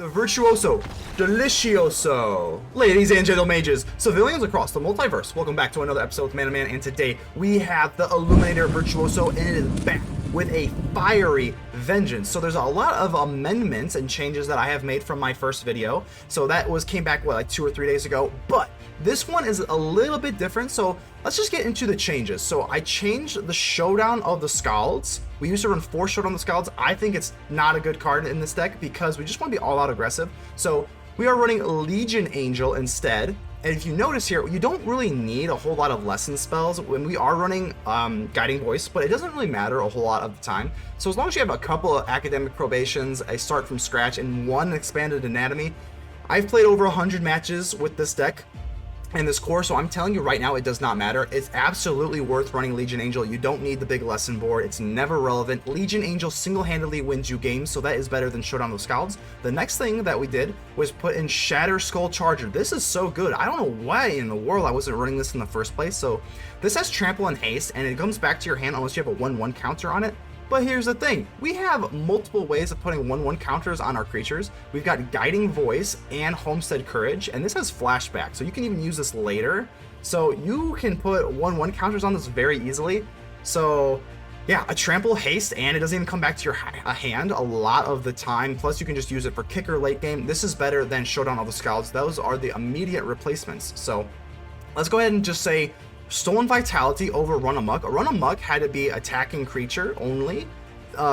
The Virtuoso, DELICIOSO. Ladies and gentle mages, civilians across the multiverse, welcome back to another episode of Man to Man, and today we have the Illuminator Virtuoso, and it is back with a fiery vengeance. So there's a lot of amendments and changes that I have made from my first video. So that came back, what, like 2 or 3 days ago, but this one is a little bit different, so let's just get into the changes. So I changed the Showdown of the Scalds. We used to run 4 Showdown of the Scalds. I think it's not a good card in this deck because we just want to be all out aggressive. So we are running Legion Angel instead. And if you notice here, you don't really need a whole lot of lesson spells when we are running Guiding Voice, but it doesn't really matter a whole lot of the time. So as long as you have a couple of Academic Probations, a Start from Scratch, and 1 Expanded Anatomy, I've played over 100 matches with this deck in this core, so I'm telling you right now, it does not matter. It's absolutely worth running Legion Angel. You don't need the big lesson board. It's never relevant. Legion Angel single-handedly wins you games, so that is better than Showdown of the Scalds. The next thing that we did was put in Shatterskull Charger. This is so good. I don't know why in the world I wasn't running this in the first place. So this has Trample and Haste, and it comes back to your hand unless you have a 1/1 counter on it. But here's the thing, we have multiple ways of putting 1/1 counters on our creatures. We've got Guiding Voice and Homestead Courage, and this has Flashback, so you can even use this later. So you can put 1/1 counters on this very easily. So yeah, a Trample, Haste, and it doesn't even come back to your hand a lot of the time. Plus you can just use it for kicker late game. This is better than Showdown of the Scalds. Those are the immediate replacements. So let's go ahead and just say Stolen Vitality over Run Amok. Run Amok had to be attacking creature only.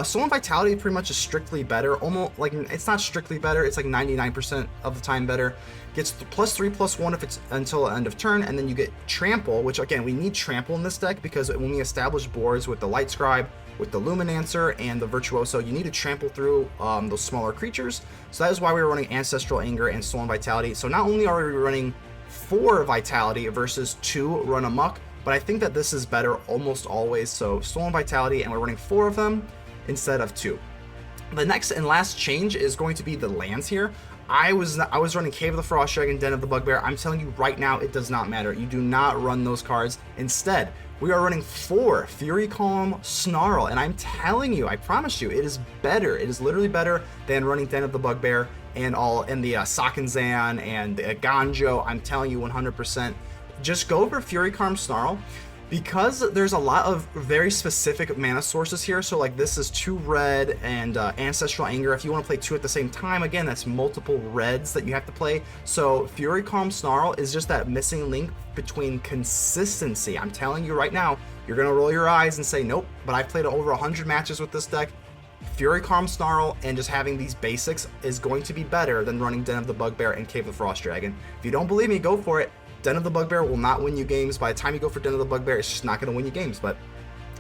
Stolen Vitality pretty much is strictly better. Almost like, it's not strictly better, it's like 99% of the time better. Gets +3/+1 if it's until the end of turn, and then you get Trample, which again, we need Trample in this deck because when we establish boards with the Lightscribe, with the Lumimancer, and the Virtuoso, you need to trample through those smaller creatures. So that is why we were running Ancestral Anger and Stolen Vitality. So not only are we running 4 Vitality versus 2 Run Amok, but I think that this is better almost always. So Stolen Vitality, and we're running 4 of them instead of 2. The next and last change is going to be the lands here. I was running Cave of the Frost Dragon, Den of the Bugbear. I'm telling you right now, it does not matter. You do not run those cards. Instead, we are running 4 Furycalm Snarl, and I'm telling you, I promise you, it is better. It is literally better than running Den of the Bugbear and the Sakanzan and the Ganjo. I'm telling you 100%. Just go for Furycalm Snarl because there's a lot of very specific mana sources here. So like this is 2 red and Ancestral Anger. If you want to play 2 at the same time, again, that's multiple reds that you have to play. So Furycalm Snarl is just that missing link between consistency. I'm telling you right now, you're going to roll your eyes and say, nope, but I've played over 100 matches with this deck. Furycalm Snarl and just having these basics is going to be better than running Den of the Bugbear and Cave of the Frost Dragon. If you don't believe me, go for it. Den of the Bugbear will not win you games. By the time you go for Den of the Bugbear, it's just not going to win you games, but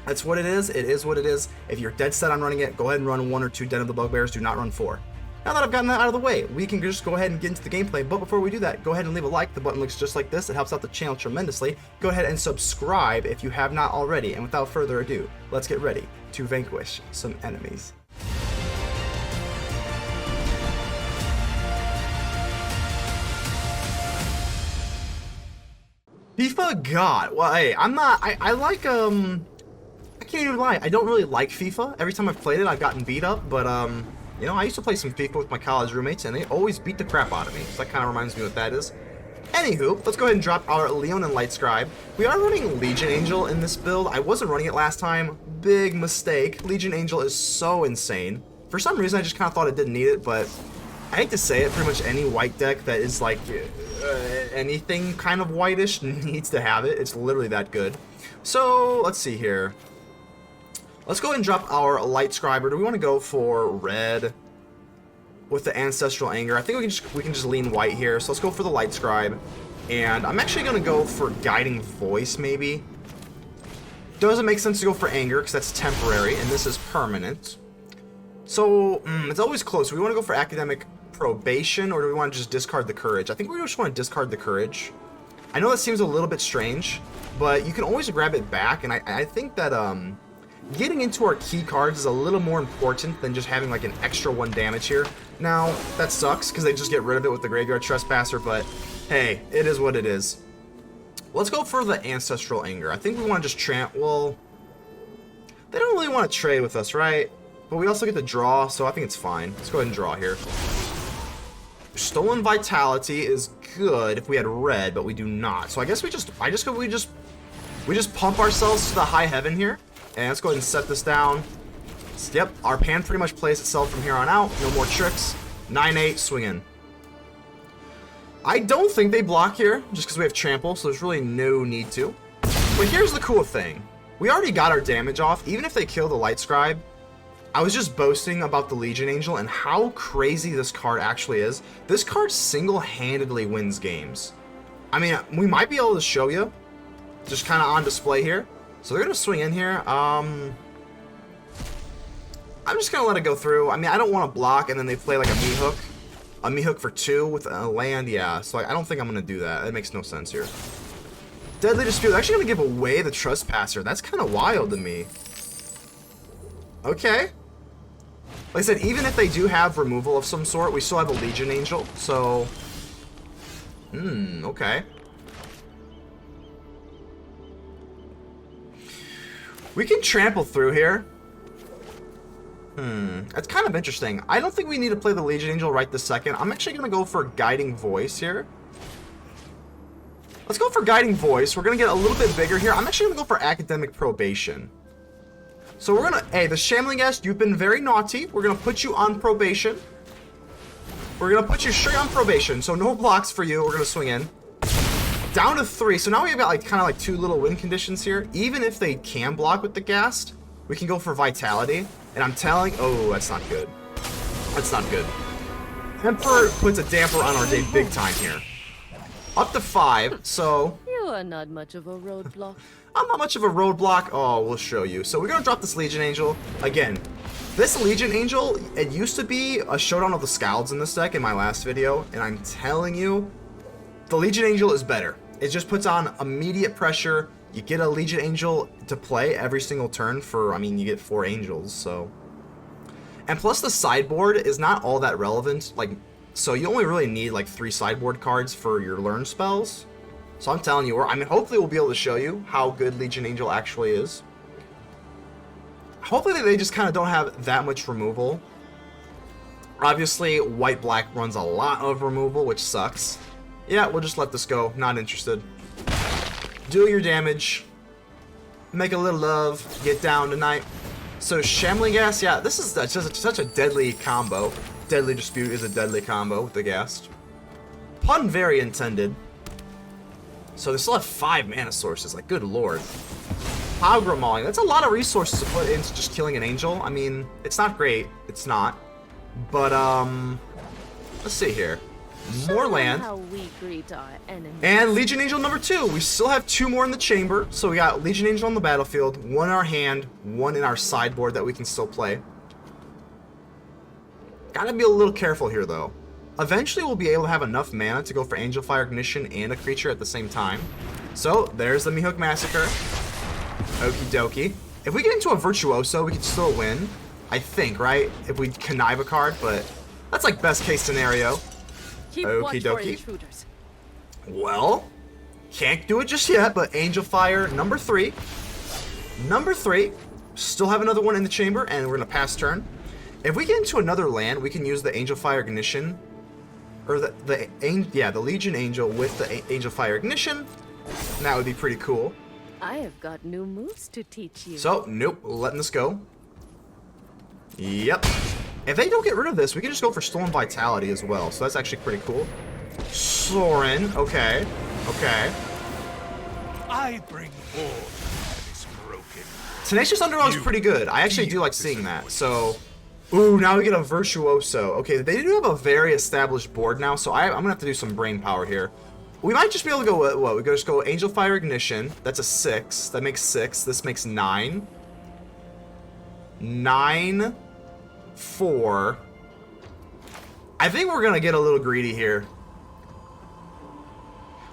that's what it is. It is what it is. If you're dead set on running it, go ahead and run 1 or 2 Den of the Bugbears. Do not run 4. Now that I've gotten that out of the way, we can just go ahead and get into the gameplay. But before we do that, go ahead and leave a like. The button looks just like this. It helps out the channel tremendously. Go ahead and subscribe if you have not already. And without further ado, let's get ready to vanquish some enemies. FIFA God. Well, hey, I like, I can't even lie, I don't really like FIFA. Every time I've played it, I've gotten beat up, but, you know, I used to play some FIFA with my college roommates, and they always beat the crap out of me, so that kind of reminds me what that is. Anywho, let's go ahead and drop our Leonin Lightscribe. We are running Legion Angel in this build. I wasn't running it last time. Big mistake. Legion Angel is so insane. For some reason, I just kind of thought it didn't need it, but I hate to say it, pretty much any white deck that is like anything kind of whitish needs to have it. It's literally that good. So let's see here. Let's go ahead and drop our Lightscribe. Or do we want to go for red with the Ancestral Anger? I think we can just lean white here. So let's go for the Lightscribe. And I'm actually going to go for Guiding Voice maybe. Doesn't make sense to go for Anger because that's temporary and this is permanent. So it's always close. Do we want to go for Academic Probation, or do we want to just discard the Courage? I think we just want to discard the Courage. I know that seems a little bit strange, but you can always grab it back, and I think that getting into our key cards is a little more important than just having like an extra 1 damage here. Now, that sucks because they just get rid of it with the Graveyard Trespasser, but hey, it is what it is. Let's go for the Ancestral Anger. I think we want to just well, they don't really want to trade with us, right? But we also get to draw, so I think it's fine. Let's go ahead and draw here. Stolen Vitality is good if we had red, but we do not. So I guess we just pump ourselves to the high heaven here. And let's go ahead and set this down. Yep, our pan pretty much plays itself from here on out. No more tricks. 9-8, swing in. I don't think they block here, just because we have trample, so there's really no need to. But here's the cool thing. We already got our damage off. Even if they kill the Lightscribe, I was just boasting about the Legion Angel and how crazy this card actually is. This card single-handedly wins games. I mean, we might be able to show you, just kind of on display here. So they're going to swing in here. I'm just going to let it go through. I mean, I don't want to block, and then they play like a me hook. A me hook for 2 with a land, yeah. So I don't think I'm going to do that. That makes no sense here. Deadly Dispute. They're actually going to give away the Trespasser. That's kind of wild to me. Okay. Like I said, even if they do have removal of some sort, we still have a Legion Angel. So, okay. We can trample through here. That's kind of interesting. I don't think we need to play the Legion Angel right this second. I'm actually going to go for Guiding Voice here. Let's go for Guiding Voice. We're going to get a little bit bigger here. I'm actually going to go for Academic Probation. So we're going to... Hey, the Shambling Guest, you've been very naughty. We're going to put you on probation. We're going to put you straight on probation. So no blocks for you. We're going to swing in. Down to 3. So now we've got like kind of like 2 little win conditions here. Even if they can block with the Ghast, we can go for Vitality. And I'm telling... Oh, that's not good. That's not good. Emperor puts a damper on our day big time here. Up to 5, so... You are not much of a roadblock. I'm not much of a roadblock. Oh, we'll show you. So we're going to drop this Legion Angel. Again, this Legion Angel, it used to be a showdown of the Scalds in this deck in my last video. And I'm telling you, the Legion Angel is better. It just puts on immediate pressure. You get a Legion Angel to play every single turn for, I mean, you get 4 Angels, so... And plus the sideboard is not all that relevant. Like, so you only really need like 3 sideboard cards for your learn spells. So I'm telling you, I mean, hopefully we'll be able to show you how good Legion Angel actually is. Hopefully they just kind of don't have that much removal. Obviously, white-black runs a lot of removal, which sucks. Yeah, we'll just let this go. Not interested. Do your damage. Make a little love. Get down tonight. So Shambling Ghast, yeah, this is just such a deadly combo. Deadly Dispute is a deadly combo with the Ghast. Pun very intended. So they still have 5 mana sources, like good lord. Power Mauling, that's a lot of resources to put into just killing an angel. I mean, it's not great, it's not. But let's see here. More land. How we greet our enemies. And Legion Angel number 2. We still have 2 more in the chamber. So we got Legion Angel on the battlefield, 1 in our hand, 1 in our sideboard that we can still play. Gotta be a little careful here though. Eventually we'll be able to have enough mana to go for Angelfire Ignition and a creature at the same time. So there's the Mehook Massacre. Okie dokie. If we get into a Virtuoso, we can still win. I think, right? If we connive a card, but that's like best case scenario. Okie dokie. Well, can't do it just yet, but Angelfire number 3. Number 3. Still have another one in the chamber, and we're going to pass turn. If we get into another land, we can use the Angelfire Ignition. Or the Legion Angel with the Angelfire Ignition. And that would be pretty cool. I have got new moves to teach you. So, nope, letting this go. Yep. If they don't get rid of this, we can just go for Stolen Vitality as well. So that's actually pretty cool. Sorin, okay. Okay. I bring order to this broken. Tenacious Underdog is pretty good. I actually do like seeing that. So, ooh, now we get a Virtuoso. Okay, they do have a very established board now, so I'm gonna have to do some brain power here. We might just be able to go, what? We could just go Angelfire Ignition. That's a 6. That makes 6. This makes 9. 9, 4. I think we're gonna get a little greedy here.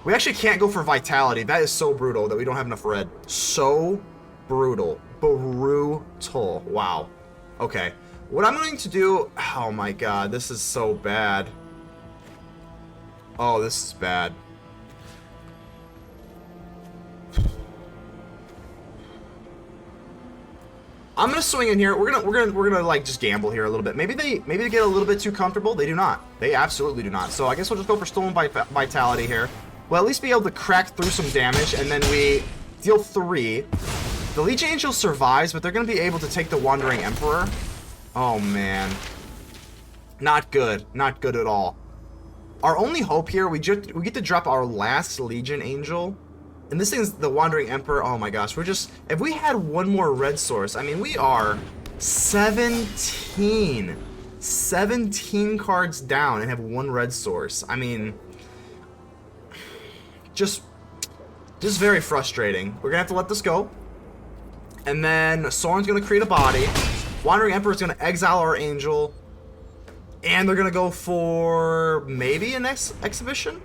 We actually can't go for Vitality. That is so brutal that we don't have enough red. So brutal. Brutal. Wow. Okay. What I'm going to do... Oh my god, this is so bad. Oh, this is bad. I'm gonna swing in here. We're gonna like just gamble here a little bit. Maybe they get a little bit too comfortable. They do not. They absolutely do not. So I guess we'll just go for Stolen Vitality here. We'll at least be able to crack through some damage, and then we deal 3. The Legion Angel survives, but they're gonna be able to take the Wandering Emperor. Oh man, not good. Not good at all. Our only hope here, we get to drop our last Legion Angel. And this thing's the Wandering Emperor. Oh my gosh, if we had one more red source, I mean, we are 17 cards down and have one red source. I mean, just very frustrating. We're gonna have to let this go. And then Soren's gonna create a body. Wandering Emperor's gonna exile our Angel. And they're gonna go for maybe an exhibition?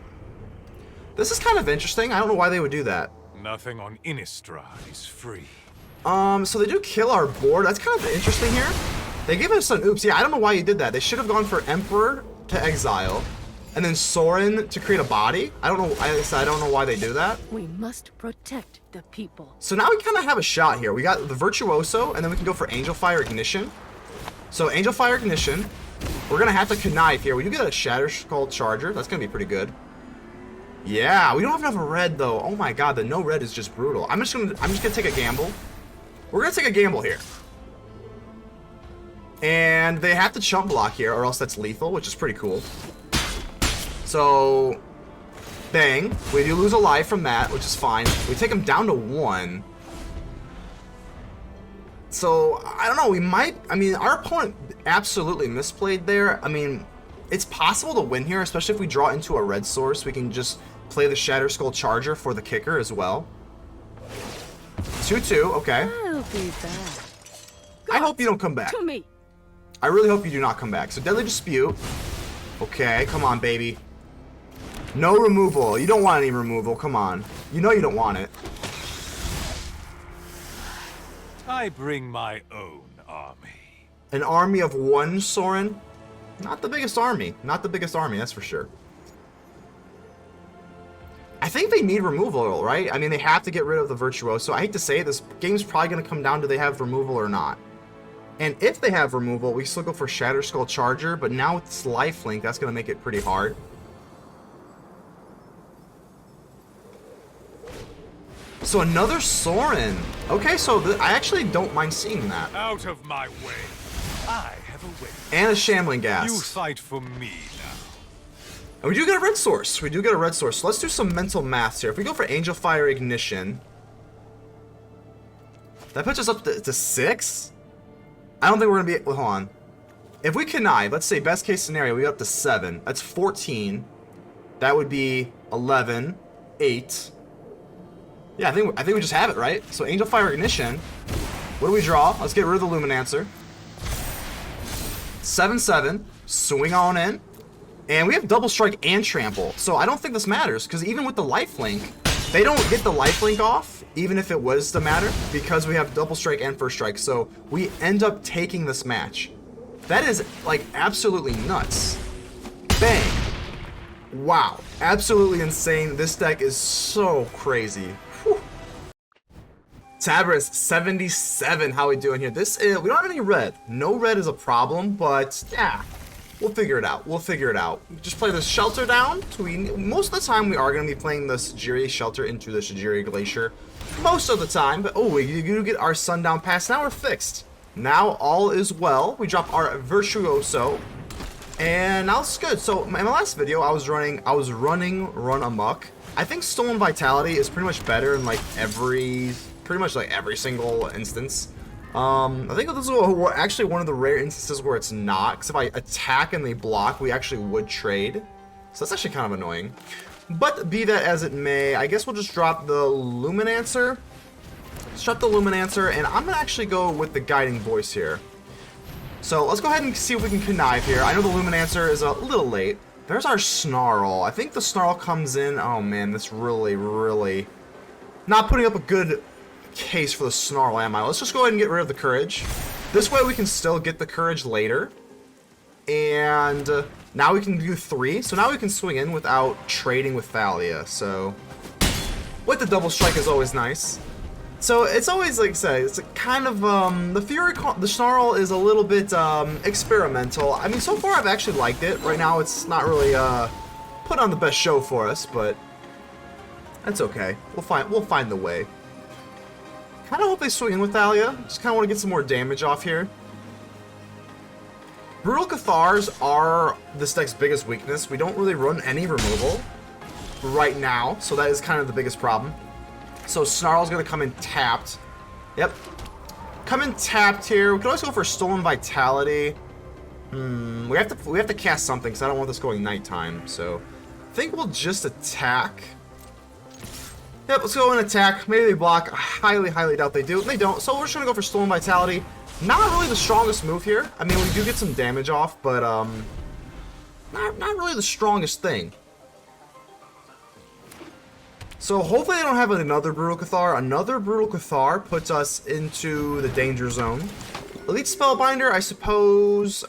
This is kind of interesting. I don't know why they would do that. Nothing on Innistrad is free. So they do kill our board. That's kind of interesting here. They give us an oops. Yeah, I don't know why you did that. They should have gone for Emperor to exile, and then Soren to create a body. I don't know. I don't know why they do that. We must protect the people. So now we kind of have a shot here. We got the Virtuoso, and then we can go for Angelfire Ignition. So Angelfire Ignition. We're gonna have to connive here. We do get a Shatterskull Charger. That's gonna be pretty good. Yeah, we don't have enough red though. Oh my god, the no red is just brutal. I'm just gonna take a gamble. We're gonna take a gamble here. And they have to chump block here, or else that's lethal, which is pretty cool. So, bang. We do lose a life from that, which is fine. We take him down to 1. So, I don't know, we might... I mean, our opponent absolutely misplayed there. I mean, it's possible to win here, especially if we draw into a red source. We can just play the Shatterskull Charger for the kicker as well. 2-2, okay. I'll be back. I hope you don't come back. To me. I really hope you do not come back. So, Deadly Dispute. Okay, come on, baby. No removal. You don't want any removal. Come on. You know you don't want it. I bring my own army. An army of 1, Soren? Not the biggest army. Not the biggest army, that's for sure. I think they need removal, right? I mean, they have to get rid of the Virtuoso. I hate to say it, this game's probably going to come down to they have removal or not. And if they have removal, we still go for Shatterskull Charger, but now with this lifelink, that's going to make it pretty hard. So another Soren. Okay, so I actually don't mind seeing that. Out of my way. I have a way. And a Shambling Gas. You fight for me now. And we do get a red source. We do get a red source. So let's do some mental maths here. If we go for Angelfire Ignition, that puts us up to 6. I don't think we're going to be... Well, hold on. If we connive, let's say best case scenario, we get up to 7. That's 14. That would be 11, 8. Yeah, I think we just have it, right? So Angelfire Ignition. What do we draw? Let's get rid of the Lumimancer. 7/7. Swing on in. And we have Double Strike and Trample. So I don't think this matters, because even with the lifelink, they don't get the lifelink off, even if it was to matter, because we have Double Strike and First Strike. So we end up taking this match. That is, like, absolutely nuts. Bang. Wow. Absolutely insane. This deck is so crazy. Tabris 77, how we doing here? This is, we don't have any red. No red is a problem, but yeah, we'll figure it out. We'll figure it out. Just play the Shelter down. Most of the time we are going to be playing the Sejiri Shelter into the Sejiri Glacier. Most of the time, but oh, we do get our Sundown Pass. Now we're fixed. Now all is well. We drop our Virtuoso, and now it's good. So in my last video, I was running Run Amok. I think Stolen Vitality is pretty much better in like every single instance. I think this is actually one of the rare instances where it's not, because if I attack and they block, we actually would trade. So that's actually kind of annoying. But be that as it may, I guess we'll just drop the Lumimancer. Let's drop the Lumimancer, and I'm going to actually go with the Guiding Voice here. So let's go ahead and see if we can connive here. I know the Lumimancer is a little late. There's our Snarl. I think the Snarl comes in. Oh man, this really not putting up a good case for the Snarl, am I? Let's just go ahead and get rid of the Courage. This way we can still get the Courage later. And now we can do 3. So now we can swing in without trading with Thalia. So with the Double Strike is always nice. So it's always, like I said, it's kind of, the Snarl is a little bit, experimental. I mean, so far I've actually liked it. Right now it's not really, put on the best show for us, but that's okay. We'll find the way. Kinda hope they swing in with Thalia. Just kinda wanna get some more damage off here. Brutal Cathars are this deck's biggest weakness. We don't really run any removal right now, so that is kind of the biggest problem. So Snarl's gonna come in tapped. Yep. Come in tapped here. We can always go for Stolen Vitality. We have to cast something because I don't want this going nighttime. So I think we'll just attack. Yep, let's go and attack. Maybe they block. I highly, highly doubt they do. They don't. So we're just gonna go for Stolen Vitality. Not really the strongest move here. I mean, we do get some damage off, but not really the strongest thing. So hopefully they don't have another Brutal Cathar. Another Brutal Cathar puts us into the danger zone. Elite Spellbinder, I suppose,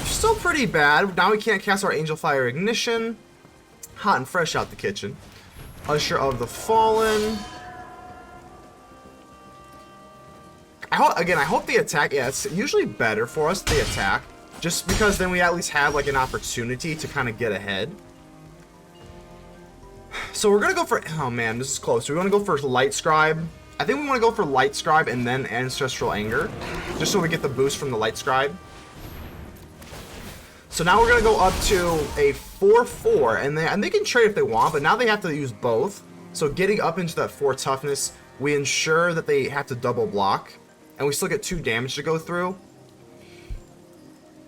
still pretty bad. Now we can't cast our Angelfire Ignition. Hot and fresh out the kitchen. Usher of the Fallen. I hope they attack. Yeah, it's usually better for us if they attack. Just because then we at least have like an opportunity to kind of get ahead. So we're going to go for... Oh man, this is close. We want to go for Lightscribe. I think we want to go for Lightscribe and then Ancestral Anger. Just so we get the boost from the Lightscribe. So now we're going to go up to a 4-4. And they can trade if they want, but now they have to use both. So getting up into that 4 toughness, we ensure that they have to double block. And we still get 2 damage to go through.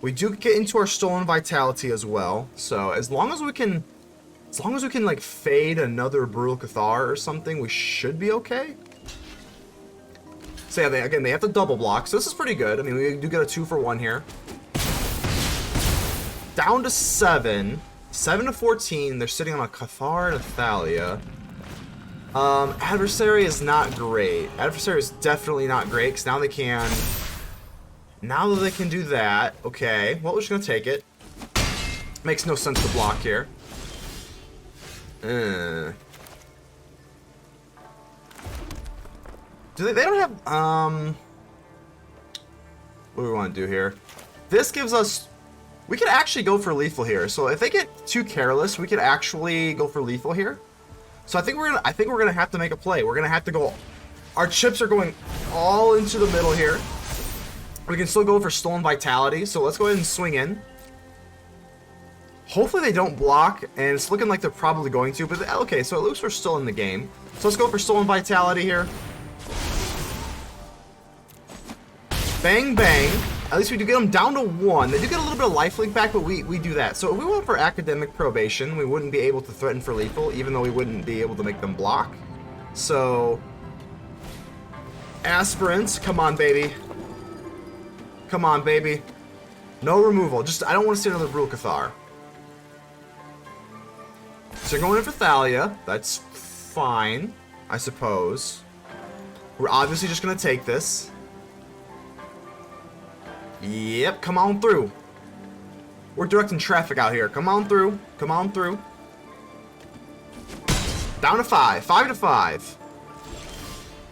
We do get into our Stolen Vitality as well. So as long as we can like fade another Brutal Cathar or something, we should be okay. So yeah, they have to double block. So this is pretty good. I mean, we do get a 2-for-1 here. Down to 7. 7 to 14. They're sitting on a Cathar and a Thalia. Adversary is not great. Adversary is definitely not great, because now they can... Now that they can do that, okay. Well, we're just going to take it. Makes no sense to block here. Do they don't have, what do we want to do here? This gives us, we could actually go for lethal here. So if they get too careless, we could actually go for lethal here. So I think we're gonna have to make a play. We're gonna have to go, our chips are going all into the middle here. We can still go for Stolen Vitality, so let's go ahead and swing in. Hopefully they don't block, and it's looking like they're probably going to, but okay, so it looks like we're still in the game. So let's go for Stolen Vitality here. Bang, bang. At least we do get them down to 1. They do get a little bit of lifelink back, but we do that. So if we went for Academic Probation, we wouldn't be able to threaten for lethal, even though we wouldn't be able to make them block. So... Aspirants, come on, baby. Come on, baby. No removal. Just, I don't want to see another Brutal Cathar. So you're going in for Thalia. That's fine, I suppose. We're obviously just going to take this. Yep, come on through. We're directing traffic out here. Come on through. Come on through. Down to 5. 5 to 5.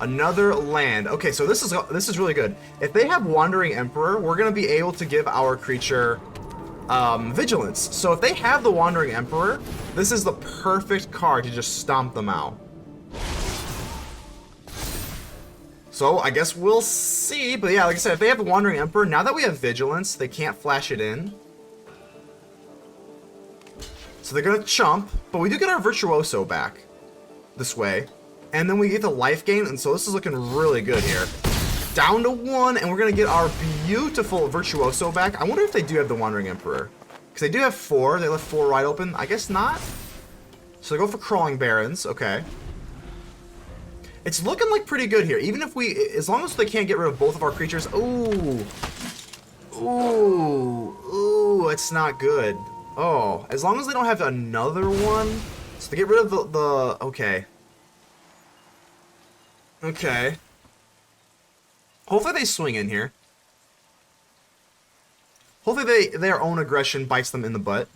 Another land. Okay, so this is really good. If they have Wandering Emperor, we're going to be able to give our creature... Vigilance. So if they have the Wandering Emperor, this is the perfect card to just stomp them out. So I guess we'll see. But yeah, like I said, if they have the Wandering Emperor, now that we have Vigilance, they can't flash it in. So they're going to chump. But we do get our Virtuoso back this way. And then we get the life gain. And so this is looking really good here. Down to 1, and we're going to get our beautiful Virtuoso back. I wonder if they do have the Wandering Emperor. Because they do have 4. They left 4 wide open. I guess not. So they go for Crawling Barrens. Okay. It's looking like pretty good here. Even if we... As long as they can't get rid of both of our creatures... Ooh. Ooh. Ooh, it's not good. Oh. As long as they don't have another one... So they get rid of the... Okay. Okay. Hopefully they swing in here. Hopefully their own aggression bites them in the butt.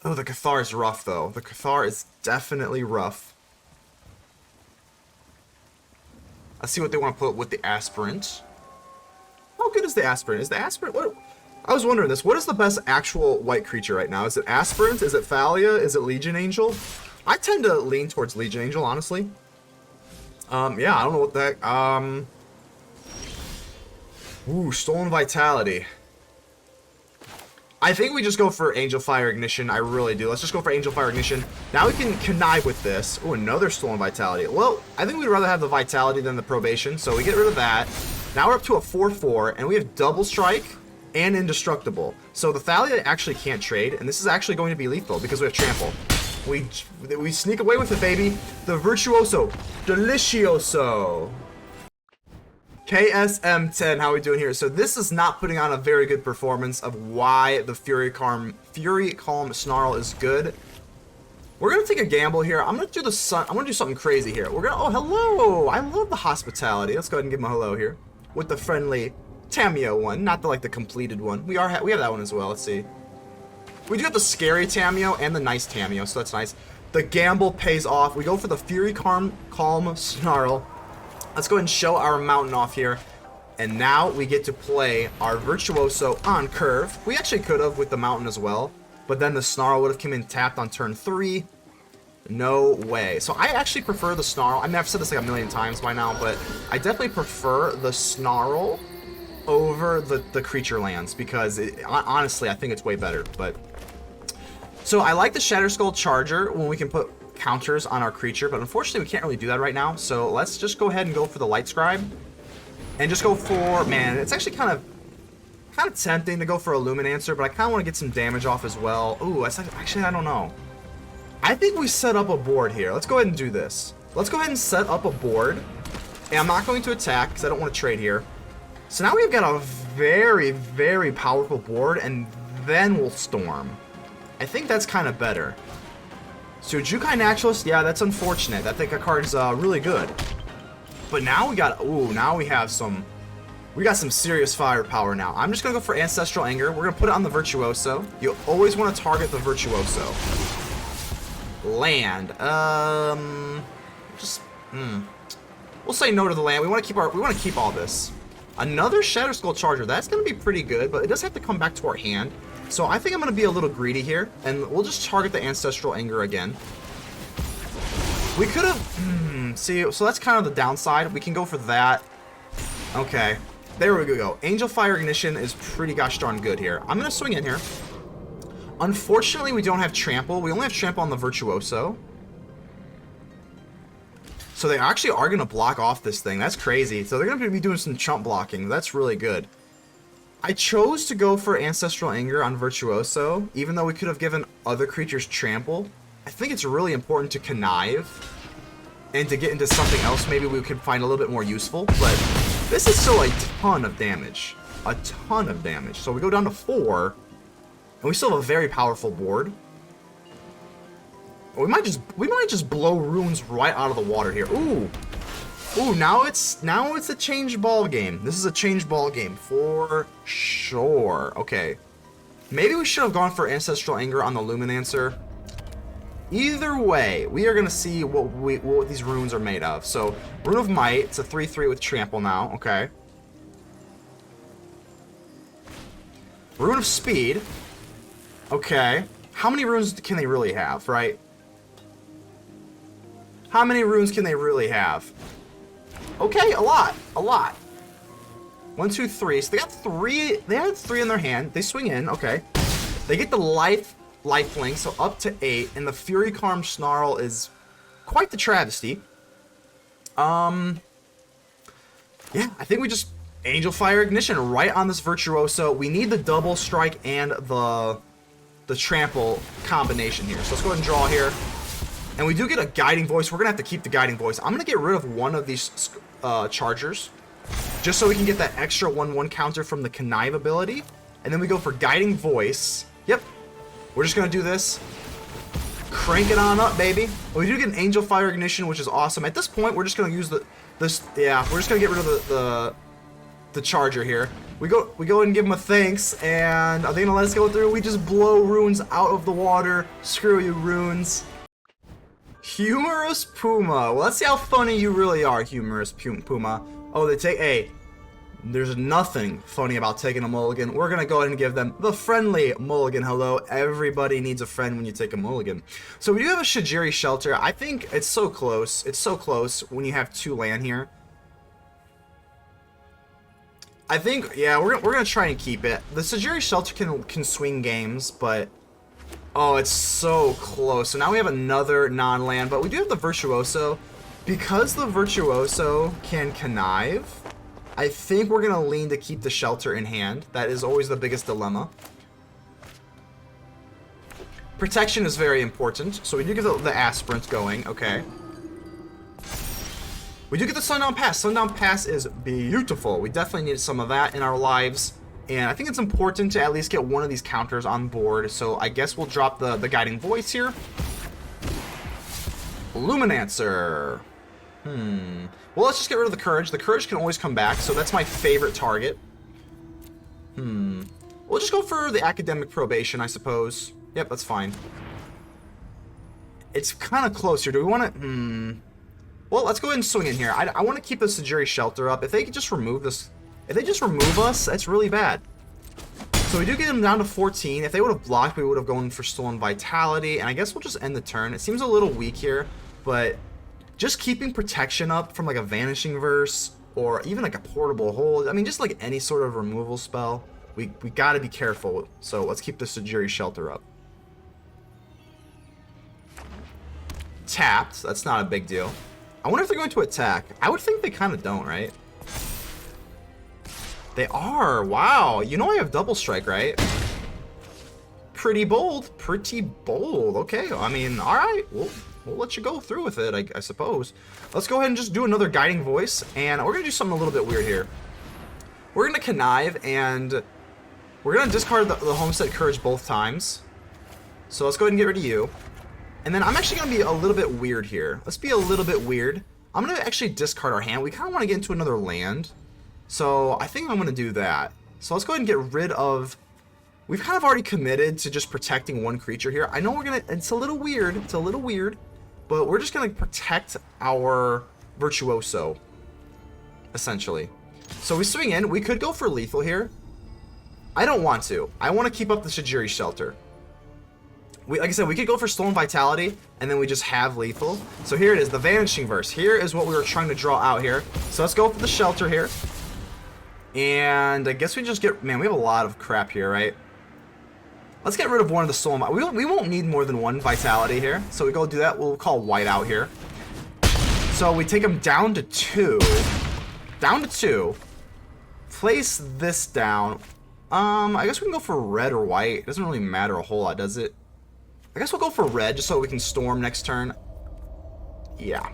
Oh, the Cathar is rough, though. The Cathar is definitely rough. Let's see what they want to put with the aspirant. How good is the aspirant? Is the aspirant... What? I was wondering this. What is the best actual white creature right now? Is it aspirant? Is it Thalia? Is it Legion Angel? I tend to lean towards Legion Angel, honestly. Yeah, I don't know what the heck. Ooh, Stolen Vitality. I think we just go for Angelfire Ignition. I really do. Let's just go for Angelfire Ignition. Now we can connive with this. Ooh, another Stolen Vitality. Well, I think we'd rather have the Vitality than the Probation, so we get rid of that. Now we're up to a 4-4, and we have Double Strike and Indestructible. So the Thalia actually can't trade, and this is actually going to be lethal because we have Trample. We sneak away with it, baby. The Virtuoso. DELICIOSO. KSM10, how are we doing here? So this is not putting on a very good performance of why the Furycalm Snarl is good. We're gonna take a gamble here. I'm gonna do something crazy here. We're gonna, oh, hello! I love the hospitality. Let's go ahead and give him a hello here. With the friendly Tameo one, not the, like, the completed one. We have that one as well, let's see. We do have the scary Tameo and the nice Tameo, so that's nice. The gamble pays off. We go for the Furycalm Snarl. Let's go ahead and show our mountain off here. And now we get to play our Virtuoso on curve. We actually could have with the mountain as well, but then the Snarl would have come in tapped on turn 3. No way. So I actually prefer the Snarl. I mean, I've said this like a million times by now, but I definitely prefer the Snarl over the creature lands because honestly, I think it's way better. But so I like the Shatterskull Charger when we can put counters on our creature, but unfortunately we can't really do that right now. So let's just go ahead and go for the Lightscribe and just go for, man, it's actually kind of tempting to go for a Lumimancer, but I kind of want to get some damage off as well. Ooh, actually I don't know. I think we set up a board here. Let's go ahead and do this. Let's go ahead and set up a board, and I'm not going to attack because I don't want to trade here. So now we've got a very, very powerful board, and then we'll Storm. I think that's kind of better. So Jukai Naturalist, yeah, that's unfortunate. I think a card's really good. But now we got, ooh, now we got some serious firepower now. I'm just gonna go for Ancestral Anger. We're gonna put it on the Virtuoso. You always want to target the Virtuoso. Land, we'll say no to the land. We want to keep all this. Another Shatterskull Charger. That's gonna be pretty good, but it does have to come back to our hand. So I think I'm going to be a little greedy here, and we'll just target the Ancestral Anger again. We could have... see, so that's kind of the downside. We can go for that. Okay. There we go. Angelfire Ignition is pretty gosh darn good here. I'm going to swing in here. Unfortunately, we don't have Trample. We only have Trample on the Virtuoso. So they actually are going to block off this thing. That's crazy. So they're going to be doing some chump blocking. That's really good. I chose to go for Ancestral Anger on Virtuoso, even though we could have given other creatures Trample. I think it's really important to connive, and to get into something else maybe we could find a little bit more useful, but this is still a ton of damage. A ton of damage. So we go down to 4, and we still have a very powerful board. We might just blow runes right out of the water here. Ooh! Ooh, now it's a change ball game. This is a change ball game for sure. Okay. Maybe we should have gone for Ancestral Anger on the Lumimancer. Either way, we are going to see what these runes are made of. So, Rune of Might, it's a 3/3 with Trample now. Okay. Rune of Speed. Okay. How many runes can they really have, right? How many runes can they really have? Okay, a lot. 1, 2, 3. So they got 3. They had 3 in their hand. They swing in. Okay. They get the lifelink, so up to 8. And the Furycalm Snarl is quite the travesty. Yeah, I think we just Angelfire Ignition right on this Virtuoso. We need the double strike and the trample combination here. So let's go ahead and draw here. And we do get a Guiding Voice. We're going to have to keep the Guiding Voice. I'm going to get rid of one of these Chargers, just so we can get that extra 1/1 counter from the Connive ability. And then we go for Guiding Voice. Yep. We're just going to do this. Crank it on up, baby. We do get an Angelfire Ignition, which is awesome. At this point, we're just going to use we're just going to get rid of the Charger here. We go and give them a thanks, and are they going to let us go through? We just blow runes out of the water. Screw you, runes. Humorous Puma. Well, let's see how funny you really are, Humorous Puma. Oh, they take a... There's nothing funny about taking a mulligan. We're going to go ahead and give them the friendly mulligan. Hello, everybody needs a friend when you take a mulligan. So we do have a Sejiri Shelter. I think it's so close. It's so close when you have 2 land here. I think, yeah, we're going to try and keep it. The Sejiri Shelter can swing games, but... Oh, it's so close. So now we have another non-land, but we do have the Virtuoso. Because the Virtuoso can connive... I think we're going to lean to keep the Shelter in hand. That is always the biggest dilemma. Protection is very important. So we do get the Aspirant going. Okay. We do get the Sundown Pass. Sundown Pass is beautiful. We definitely need some of that in our lives. And I think it's important to at least get one of these counters on board. So I guess we'll drop the Guiding Voice here. Lumimancer. Well, let's just get rid of the Courage. The Courage can always come back, so that's my favorite target. We'll just go for the Academic Probation, I suppose. Yep, that's fine. It's kind of close here. Do we want to... Well, let's go ahead and swing in here. I want to keep the Sejiri Shelter up. If they could just remove this... If they just remove us, that's really bad. So we do get them down to 14. If they would have blocked, we would have gone for Stolen Vitality. And I guess we'll just end the turn. It seems a little weak here, but... Just keeping protection up from like a Vanishing Verse or even like a Portable Hold. I mean, just like any sort of removal spell. We got to be careful. So let's keep the Sejiri Shelter up. Tapped. That's not a big deal. I wonder if they're going to attack. I would think they kind of don't, right? They are. Wow. You know I have Double Strike, right? Pretty bold. Pretty bold. Okay. I mean, all right. We'll let you go through with it, I suppose. Let's go ahead and just do another Guiding Voice, and we're going to do something a little bit weird here. We're going to connive, and we're going to discard the Homestead Courage both times. So let's go ahead and get rid of you. And then I'm actually going to be a little bit weird here. Let's be a little bit weird. I'm going to actually discard our hand. We kind of want to get into another land. So I think I'm going to do that. So let's go ahead and get rid of... We've kind of already committed to just protecting one creature here. I know we're going to... It's a little weird. It's a little weird. But we're just going to protect our Virtuoso, essentially. So we swing in. We could go for lethal here. I don't want to. I want to keep up the Sejiri Shelter. Like I said, we could go for Stolen Vitality, and then we just have lethal. So here it is, the Vanishing Verse. Here is what we were trying to draw out here. So let's go for the Shelter here. And I guess we just get... Man, we have a lot of crap here, right? Let's get rid of one of the Stolen... We won't need more than one Vitality here. So we go do that. We'll call white out here. So we take them down to 2. Down to 2. Place this down. I guess we can go for red or white. It doesn't really matter a whole lot, does it? I guess we'll go for red just so we can storm next turn. Yeah.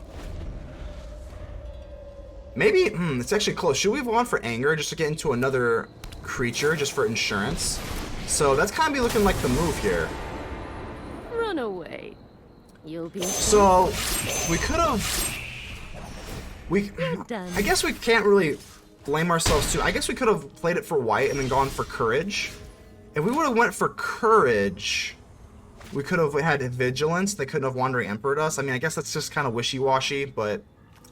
Maybe... it's actually close. Should we have gone for Anger just to get into another creature just for insurance? So that's kind of be looking like the move here. Run away. You'll be... So we could have... I guess we can't really blame ourselves too. I guess we could have played it for white and then gone for Courage. If we would have went for Courage, we could have had Vigilance. They couldn't have Wandering Emperored us. I mean, I guess that's just kind of wishy-washy, but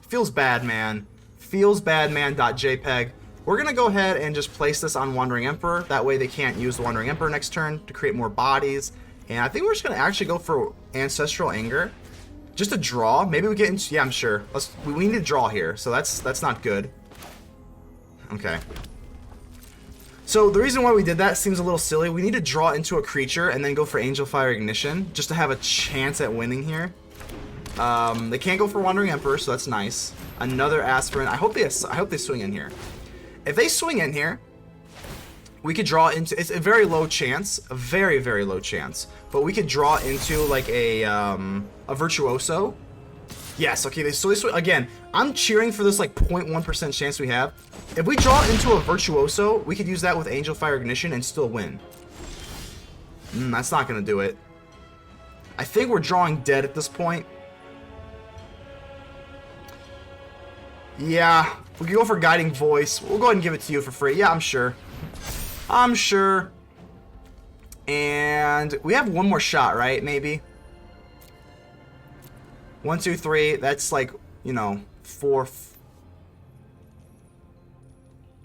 feels bad, man. Feels bad, man.jpg. We're going to go ahead and just place this on Wandering Emperor. That way they can't use the Wandering Emperor next turn to create more bodies. And I think we're just going to actually go for Ancestral Anger. Just a draw. Maybe we get into... Yeah, I'm sure. We need to draw here, so that's not good. Okay. So the reason why we did that seems a little silly. We need to draw into a creature and then go for Angelfire Ignition just to have a chance at winning here. They can't go for Wandering Emperor, so that's nice. Another Aspirant. I hope they swing in here. If they swing in here, we could draw into... It's a very low chance. A very, very low chance. But we could draw into like a Virtuoso. Yes, okay, so this... Again, I'm cheering for this like 0.1% chance we have. If we draw into a Virtuoso, we could use that with Angelfire Ignition and still win. That's not going to do it. I think we're drawing dead at this point. Yeah, we can go for Guiding Voice. We'll go ahead and give it to you for free. Yeah, I'm sure. I'm sure. And we have one more shot, right? Maybe. 1, 2, 3. That's like, you know, 4.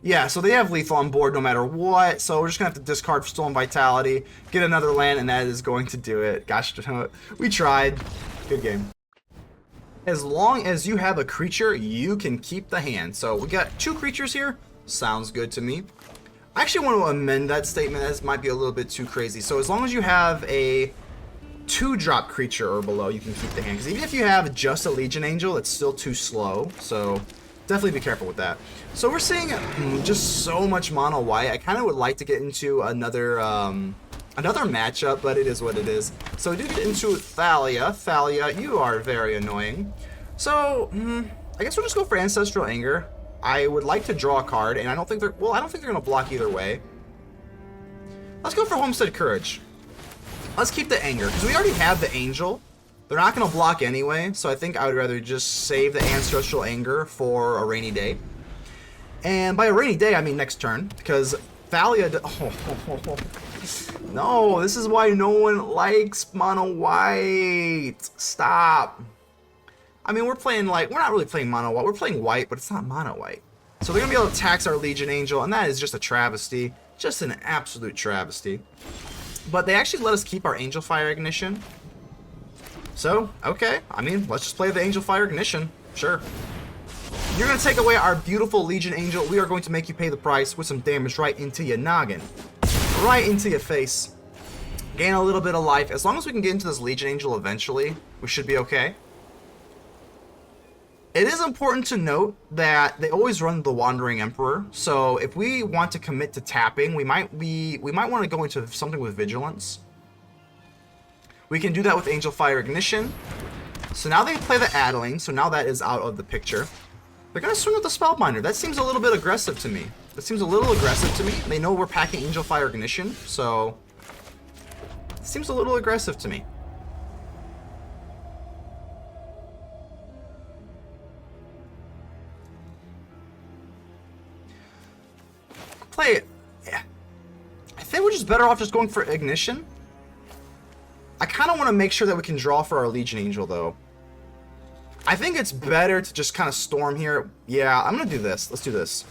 Yeah, so they have lethal on board no matter what. So we're just going to have to discard Stolen Vitality, get another land, and that is going to do it. Gosh, we tried. Good game. As long as you have a creature, you can keep the hand. So we got 2 creatures here. Sounds good to me. I actually want to amend that statement. This might be a little bit too crazy. So as long as you have a 2-drop creature or below, you can keep the hand. Because even if you have just a Legion Angel, it's still too slow. So definitely be careful with that. So we're seeing just so much mono white. I kind of would like to get into another matchup, but it is what it is. So we do get into Thalia. Thalia, you are very annoying. So I guess we'll just go for Ancestral Anger. I would like to draw a card, and I don't think they're going to block either way. Let's go for Homestead Courage. Let's keep the Anger, because we already have the Angel. They're not going to block anyway, so I think I would rather just save the Ancestral Anger for a rainy day. And by a rainy day, I mean next turn, because Thalia... No, this is why no one likes mono white. Stop. I mean, we're playing like, we're not really playing mono white. We're playing white, but it's not mono white. So they're going to be able to tax our Legion Angel, and that is just a travesty. Just an absolute travesty. But they actually let us keep our Angelfire Ignition. So, okay. I mean, let's just play the Angelfire Ignition. Sure. You're going to take away our beautiful Legion Angel. We are going to make you pay the price with some damage right into your noggin. Right into your face. Gain a little bit of life. As long as we can get into this Legion Angel eventually, we should be okay. It is important to note that they always run the Wandering Emperor, so if we want to commit to tapping, we might want to go into something with Vigilance. We can do that with Angelfire Ignition. So now they play the Adeling, so now that is out of the picture. They're going to swing with the Spellbinder. That seems a little bit aggressive to me. That seems a little aggressive to me. They know we're packing Angelfire Ignition, so it seems a little aggressive to me. Play it. Yeah. I think we're just better off just going for Ignition. I kind of want to make sure that we can draw for our Legion Angel, though. I think it's better to just kind of storm here. Yeah, I'm going to do this. Let's do this.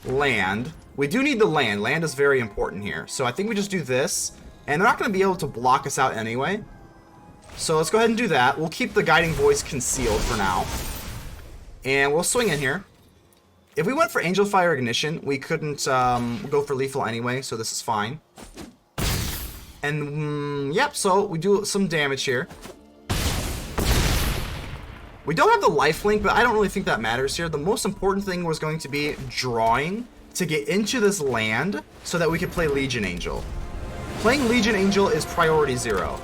Land. We do need the land. Land is very important here. So I think we just do this. And they're not going to be able to block us out anyway. So let's go ahead and do that. We'll keep the Guiding Voice concealed for now. And we'll swing in here. If we went for Angelfire Ignition, we couldn't go for lethal anyway, so this is fine. And, yep, so we do some damage here. We don't have the lifelink, but I don't really think that matters here. The most important thing was going to be drawing to get into this land so that we could play Legion Angel. Playing Legion Angel is priority 0.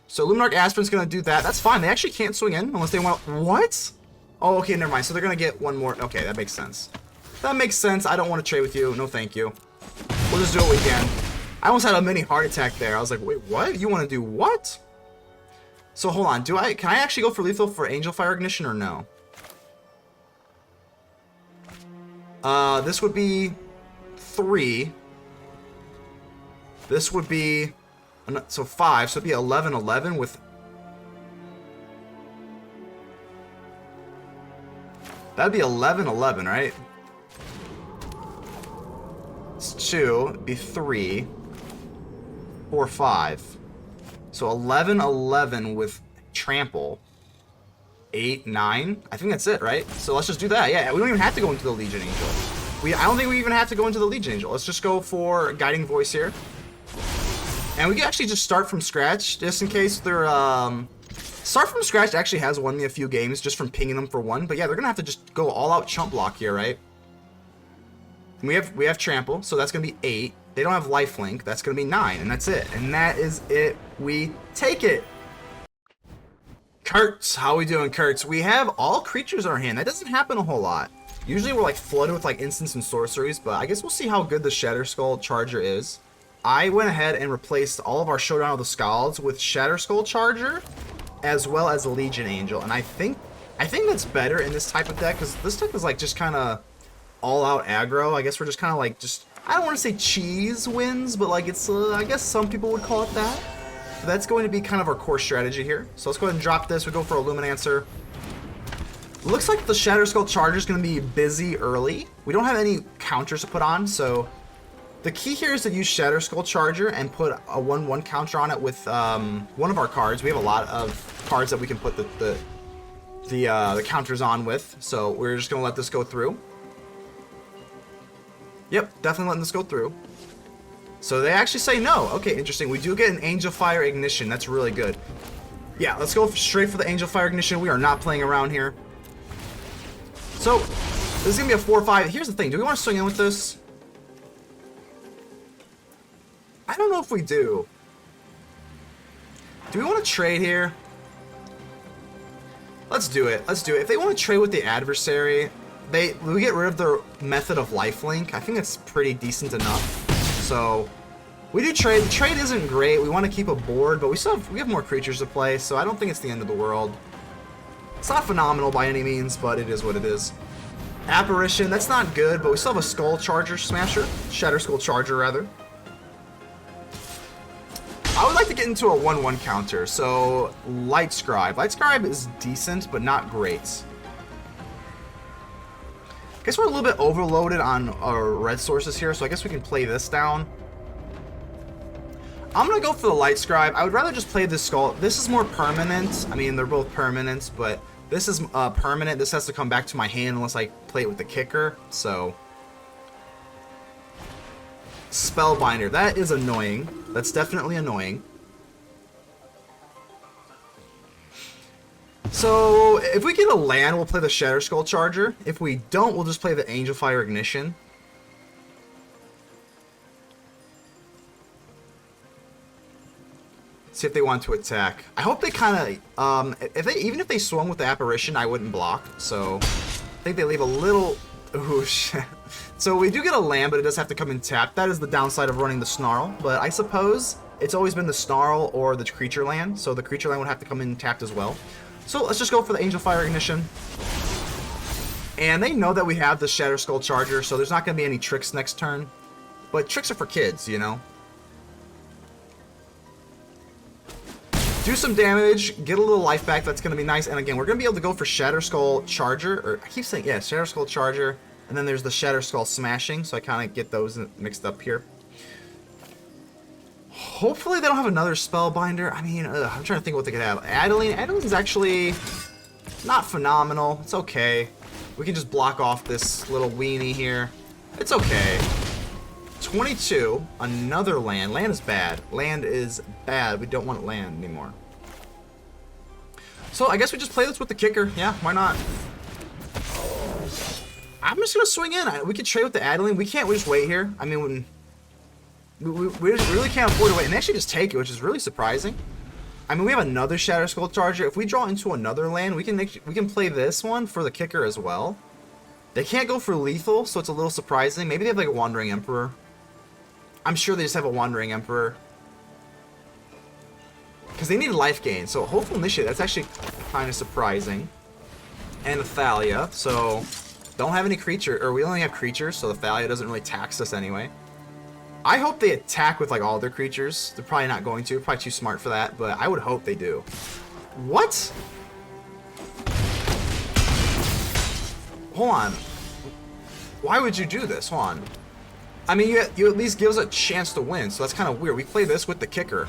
So Luminarch Aspirin's going to do that. That's fine. They actually can't swing in unless they want... What? Oh, okay, never mind. So they're going to get one more... Okay, that makes sense. That makes sense. I don't want to trade with you. No, thank you. We'll just do what we can. I almost had a mini heart attack there. I was like, wait, what? You want to do what? So hold on. Can I actually go for lethal for Angelfire Ignition or no? This would be 3. This would be... So 5, so it'd be 11-11 with... That'd be 11-11, right? It's 2, it'd be 3, 4, 5. So 11-11 with Trample. 8, 9. I think that's it, right? So let's just do that. Yeah, we don't even have to go into the Legion Angel. I don't think we even have to go into the Legion Angel. Let's just go for Guiding Voice here. And we can actually just start from scratch, just in case they're, Start from scratch actually has won me a few games just from pinging them for 1, but yeah, they're gonna have to just go all out chump block here, right? And we have Trample, so that's gonna be 8. They don't have Lifelink, that's gonna be 9, and that's it. And that is it. We take it. Kurtz, how we doing, Kurtz? We have all creatures in our hand. That doesn't happen a whole lot. Usually we're like flooded with like instants and sorceries, but I guess we'll see how good the Shatterskull Charger is. I went ahead and replaced all of our Showdown of the Scalds with Shatterskull Charger, as well as Legion Angel, and I think that's better in this type of deck, because this deck is like just kind of all-out aggro. I guess we're just kind of like I don't want to say cheese wins, but like it's I guess some people would call it that. But that's going to be kind of our core strategy here. So let's go ahead and drop this. We go for Illuminator. Looks like the Shatterskull Charger is going to be busy early. We don't have any counters to put on, so the key here is to use Shatterskull Charger and put a 1/1 counter on it with one of our cards. We have a lot of cards that we can put the counters on with, so we're just going to let this go through. Yep, definitely letting this go through. So they actually say no. Okay, interesting. We do get an Angelfire Ignition. That's really good. Yeah, let's go straight for the Angelfire Ignition. We are not playing around here. So, this is going to be a 4/5. Here's the thing. Do we want to swing in with this? I don't know if we do. Do we want to trade here? Let's do it. Let's do it. If they want to trade with the adversary, we get rid of their method of lifelink. I think it's pretty decent enough. So, we do trade. The trade isn't great. We want to keep a board, but we have more creatures to play, so I don't think it's the end of the world. It's not phenomenal by any means, but it is what it is. Apparition, that's not good, but we still have a Skull Charger Smasher. Shatterskull Charger, rather. I would like to get into a 1/1 counter, so Lightscribe. Lightscribe is decent, but not great. I guess we're a little bit overloaded on our red sources here, so I guess we can play this down. I'm going to go for the Lightscribe. I would rather just play this Skull. This is more permanent. I mean, they're both permanents, but this is permanent. This has to come back to my hand unless I play it with the kicker, so... Spellbinder. That is annoying. That's definitely annoying. So, if we get a land, we'll play the Shatterskull Charger. If we don't, we'll just play the Angelfire Ignition. See if they want to attack. I hope they kind of, even if they swung with the Apparition, I wouldn't block. So, I think they leave a little... Ooh, shit. So we do get a land, but it does have to come in tapped. That is the downside of running the Snarl. But I suppose it's always been the Snarl or the creature land. So the creature land would have to come in tapped as well. So let's just go for the Angelfire Ignition. And they know that we have the Shatterskull Charger, so there's not going to be any tricks next turn. But tricks are for kids, you know. Do some damage, get a little life back, that's going to be nice. And again, we're going to be able to go for Shatterskull Charger, or I keep saying, yeah, Shatterskull Charger. And then there's the Shatterskull Smashing, so I kind of get those mixed up here. Hopefully they don't have another Spellbinder. I mean, I'm trying to think what they could have. Adeline. Adeline's actually not phenomenal. It's okay. We can just block off this little weenie here. It's okay. 22. Another land. Land is bad. Land is bad. We don't want land anymore. So I guess we just play this with the kicker. Yeah, why not? I'm just going to swing in. We could trade with the Adeline. We can't just wait here. I mean, we really can't afford to wait. And they actually just take it, which is really surprising. I mean, we have another Shatterskull Charger. If we draw into another land, we can play this one for the kicker as well. They can't go for lethal, so it's a little surprising. Maybe they have like a Wandering Emperor. I'm sure they just have a Wandering Emperor. Because they need life gain. So Hopeful Initiate, that's actually kind of surprising. And a Thalia, so... Don't have any creature, or we only have creatures, so the Thalia doesn't really tax us anyway. I hope they attack with like all their creatures. They're probably not going to. Probably too smart for that, but I would hope they do. What? Hold on. Why would you do this? Hold on. I mean, you at least give us a chance to win, so that's kind of weird. We play this with the kicker.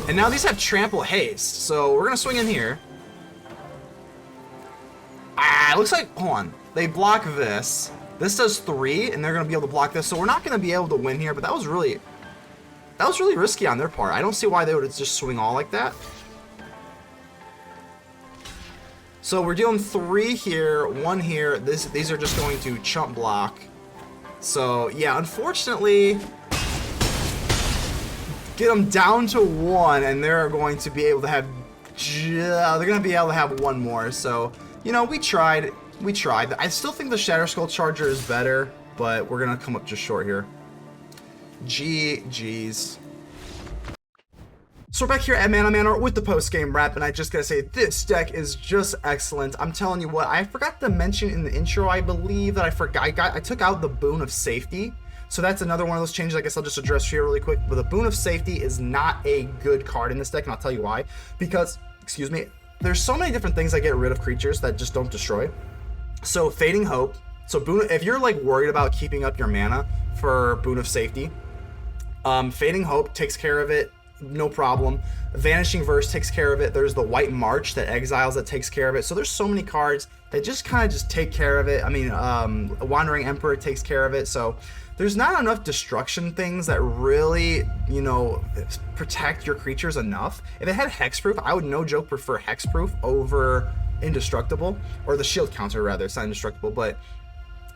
And now these have Trample Haste, so we're going to swing in here. Ah, it looks like, hold on, they block this. This does 3, and they're going to be able to block this, so we're not going to be able to win here, but that was really risky on their part. I don't see why they would just swing all like that. So we're dealing 3 here, 1 here. These are just going to chump block. So, yeah, unfortunately, get them down to 1, and they're going to be able to have, they're going to be able to have 1 more, so... You know, we tried. I still think the Shatterskull Charger is better, but we're going to come up just short here. GG's. So we're back here at Mana Manor with the post-game wrap, and I just gotta say, this deck is just excellent. I'm telling you what, I forgot to mention in the intro, I believe that I took out the Boon of Safety. So that's another one of those changes I guess I'll just address here really quick. But the Boon of Safety is not a good card in this deck, and I'll tell you why. Because, excuse me, there's so many different things that get rid of creatures that just don't destroy. So Fading Hope, so Boon, if you're like worried about keeping up your mana for Boon of Safety, Fading Hope takes care of it. No problem. Vanishing Verse takes care of it. There's the White March that exiles that takes care of it. So there's so many cards that just kind of just take care of it. I mean, Wandering Emperor takes care of it. So there's not enough destruction things that really, you know, protect your creatures enough. If it had Hexproof, I would no joke prefer Hexproof over Indestructible, or the shield counter rather. It's not Indestructible, but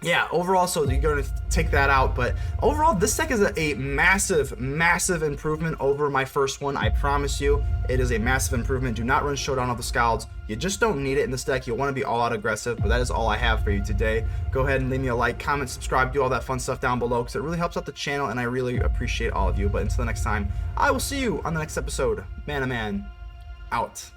yeah, overall, so you're going to take that out, but overall, this deck is a massive, massive improvement over my first one. I promise you, it is a massive improvement. Do not run Showdown of the Scalds. You just don't need it in this deck. You'll want to be all-out aggressive, but that is all I have for you today. Go ahead and leave me a like, comment, subscribe, do all that fun stuff down below, because it really helps out the channel, and I really appreciate all of you. But until the next time, I will see you on the next episode. Man, out.